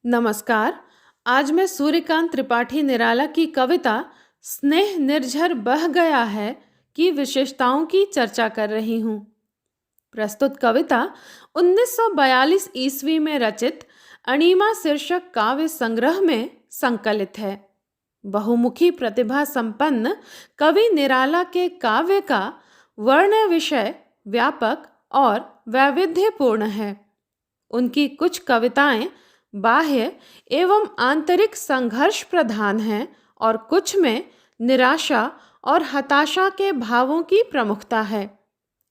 नमस्कार। आज मैं सूर्यकांत त्रिपाठी निराला की कविता स्नेह निर्झर बह गया है की विशेषताओं की चर्चा कर रही हूँ। प्रस्तुत कविता 1942 ईस्वी में रचित अणिमा शीर्षक काव्य संग्रह में संकलित है। बहुमुखी प्रतिभा संपन्न कवि निराला के काव्य का वर्ण विषय व्यापक और वैविध्यपूर्ण है। उनकी कुछ कविताएं बाह्य एवं आंतरिक संघर्ष प्रधान हैं और कुछ में निराशा और हताशा के भावों की प्रमुखता है।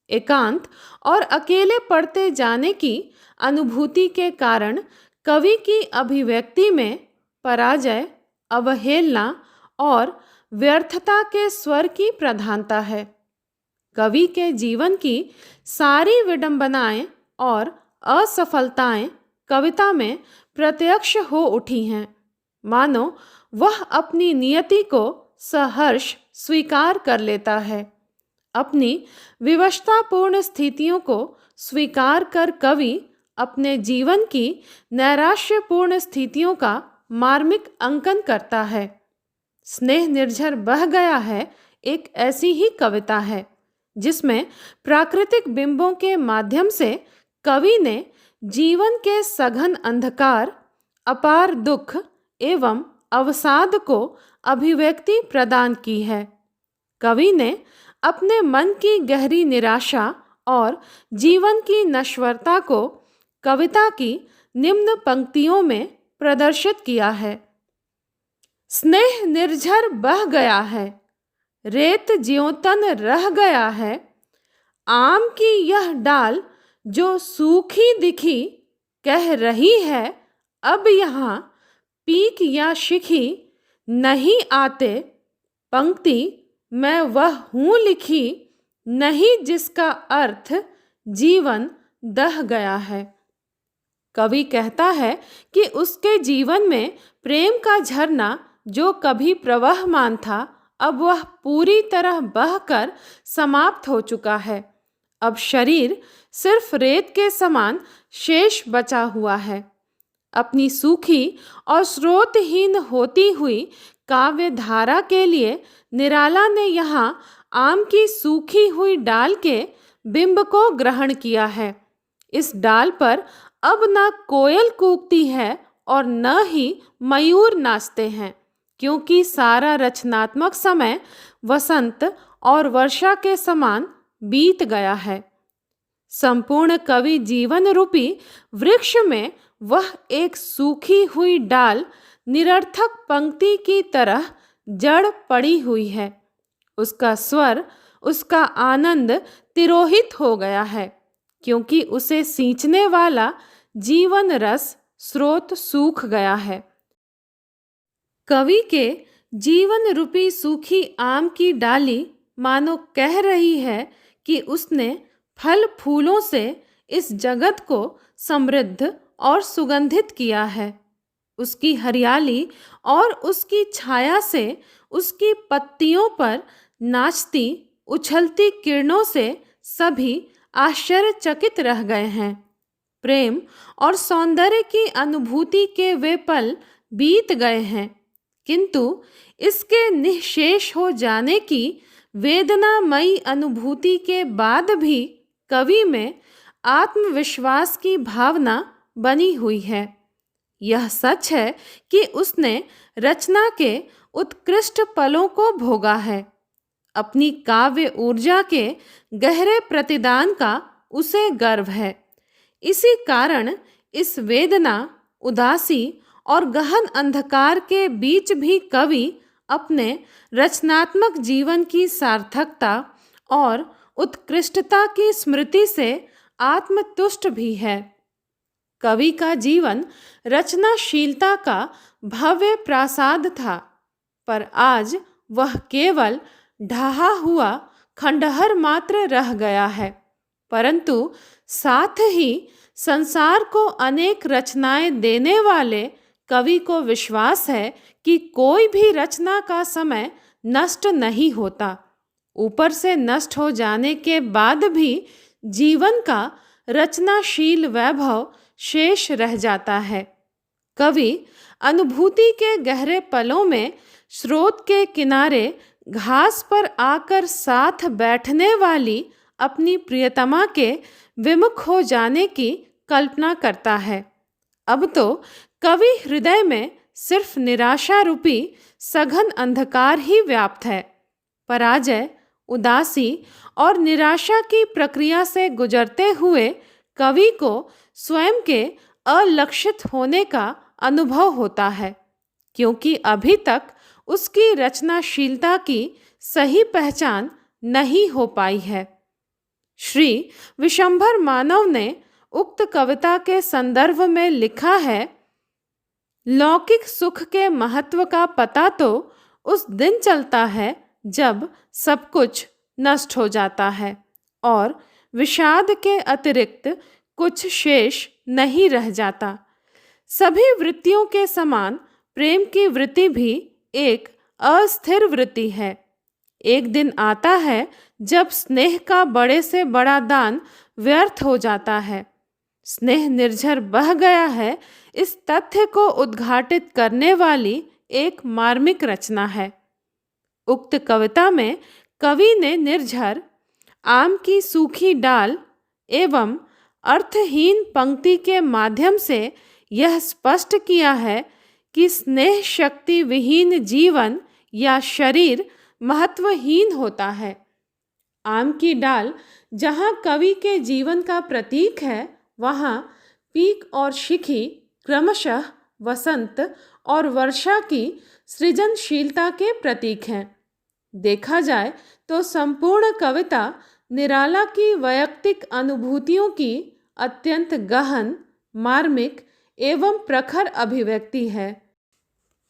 एकांत और अकेले पड़ते जाने की अनुभूति के कारण कवि की अभिव्यक्ति में पराजय, अवहेलना और व्यर्थता के स्वर की प्रधानता है। कवि के जीवन की सारी विडंबनाएं और असफलताएं कविता में प्रत्यक्ष हो उठी हैं, मानो वह अपनी नियति को सहर्ष स्वीकार कर लेता है। अपनी विवशतापूर्ण स्थितियों को स्वीकार कर कवि अपने जीवन की नैराश्यपूर्ण स्थितियों का मार्मिक अंकन करता है। स्नेह निर्झर बह गया है एक ऐसी ही कविता है जिसमें प्राकृतिक बिंबों के माध्यम से कवि ने जीवन के सघन अंधकार, अपार दुख एवं अवसाद को अभिव्यक्ति प्रदान की है। कवि ने अपने मन की गहरी निराशा और जीवन की नश्वरता को कविता की निम्न पंक्तियों में प्रदर्शित किया है। स्नेह निर्झर बह गया है, रेत ज्योतन रह गया है, आम की यह डाल जो सूखी दिखी, कह रही है अब यहाँ पीक या शिखी नहीं आते, पंक्ति मैं वह हूँ लिखी नहीं जिसका अर्थ जीवन दह गया है। कवि कहता है कि उसके जीवन में प्रेम का झरना जो कभी प्रवहमान था, अब वह पूरी तरह बहकर समाप्त हो चुका है। अब शरीर सिर्फ रेत के समान शेष बचा हुआ है। अपनी सूखी और स्रोतहीन होती हुई काव्य धारा के लिए निराला ने यहाँ आम की सूखी हुई डाल के बिंब को ग्रहण किया है। इस डाल पर अब न कोयल कूकती है और न ही मयूर नाचते हैं, क्योंकि सारा रचनात्मक समय वसंत और वर्षा के समान बीत गया है। संपूर्ण कवि जीवन रूपी वृक्ष में वह एक सूखी हुई डाल निरर्थक पंक्ति की तरह जड़ पड़ी हुई है। उसका स्वर, उसका आनंद तिरोहित हो गया है, क्योंकि उसे सींचने वाला जीवन रस स्रोत सूख गया है। कवि के जीवन रूपी सूखी आम की डाली मानो कह रही है कि उसने फल फूलों से इस जगत को समृद्ध और सुगंधित किया है। उसकी हरियाली और उसकी छाया से उसकी पत्तियों पर नाचती उछलती किरणों से सभी आश्चर्यचकित रह गए हैं। प्रेम और सौंदर्य की अनुभूति के वे पल बीत गए हैं, किंतु इसके निःशेष हो जाने की वेदनामयी अनुभूति के बाद भी कवि में आत्मविश्वास की भावना बनी हुई है। यह सच है कि उसने रचना के उत्कृष्ट पलों को भोगा है। अपनी काव्य ऊर्जा के गहरे प्रतिदान का उसे गर्व है। इसी कारण इस वेदना, उदासी और गहन अंधकार के बीच भी कवि अपने रचनात्मक जीवन की सार्थकता और उत्कृष्टता की स्मृति से आत्मतुष्ट भी है। कवि का जीवन रचनाशीलता का भव्य प्रासाद था, पर आज वह केवल ढहा हुआ खंडहर मात्र रह गया है। परंतु साथ ही संसार को अनेक रचनाएं देने वाले कवि को विश्वास है कि कोई भी रचना का समय नष्ट नहीं होता। ऊपर से नष्ट हो जाने के बाद भी जीवन का रचनाशील वैभव शेष रह जाता है। कवि अनुभूति के गहरे पलों में स्रोत के किनारे घास पर आकर साथ बैठने वाली अपनी प्रियतमा के विमुख हो जाने की कल्पना करता है। अब तो कवि हृदय में सिर्फ निराशा रूपी सघन अंधकार ही व्याप्त है। पराजय, उदासी और निराशा की प्रक्रिया से गुजरते हुए कवि को स्वयं के अलक्षित होने का अनुभव होता है, क्योंकि अभी तक उसकी रचनाशीलता की सही पहचान नहीं हो पाई है। श्री विशंभर मानव ने उक्त कविता के संदर्भ में लिखा है, लौकिक सुख के महत्व का पता तो उस दिन चलता है जब सब कुछ नष्ट हो जाता है और विषाद के अतिरिक्त कुछ शेष नहीं रह जाता। सभी वृत्तियों के समान प्रेम की वृत्ति भी एक अस्थिर वृत्ति है। एक दिन आता है जब स्नेह का बड़े से बड़ा दान व्यर्थ हो जाता है। स्नेह निर्झर बह गया है, इस तथ्य को उद्घाटित करने वाली एक मार्मिक रचना है। उक्त कविता में कवि ने निर्झर, आम की सूखी डाल एवं अर्थहीन पंक्ति के माध्यम से यह स्पष्ट किया है कि स्नेह शक्ति विहीन जीवन या शरीर महत्वहीन होता है। आम की डाल जहाँ कवि के जीवन का प्रतीक है, वहाँ पीक और शिखी क्रमशः वसंत और वर्षा की सृजनशीलता के प्रतीक हैं। देखा जाए तो संपूर्ण कविता निराला की वैयक्तिक अनुभूतियों की अत्यंत गहन, मार्मिक एवं प्रखर अभिव्यक्ति है।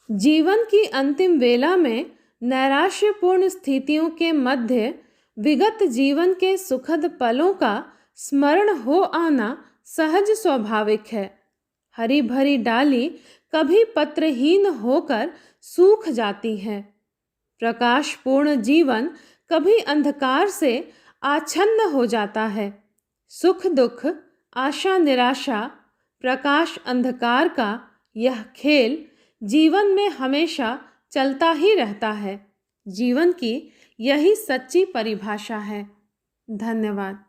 जीवन की अंतिम वेला में नैराश्यपूर्ण स्थितियों के मध्य विगत जीवन के सुखद पलों का स्मरण हो आना सहज स्वाभाविक है। हरी भरी डाली कभी पत्रहीन होकर सूख जाती है। प्रकाशपूर्ण जीवन कभी अंधकार से आच्छन्न हो जाता है। सुख दुख, आशा निराशा, प्रकाश अंधकार का यह खेल जीवन में हमेशा चलता ही रहता है। जीवन की यही सच्ची परिभाषा है। धन्यवाद।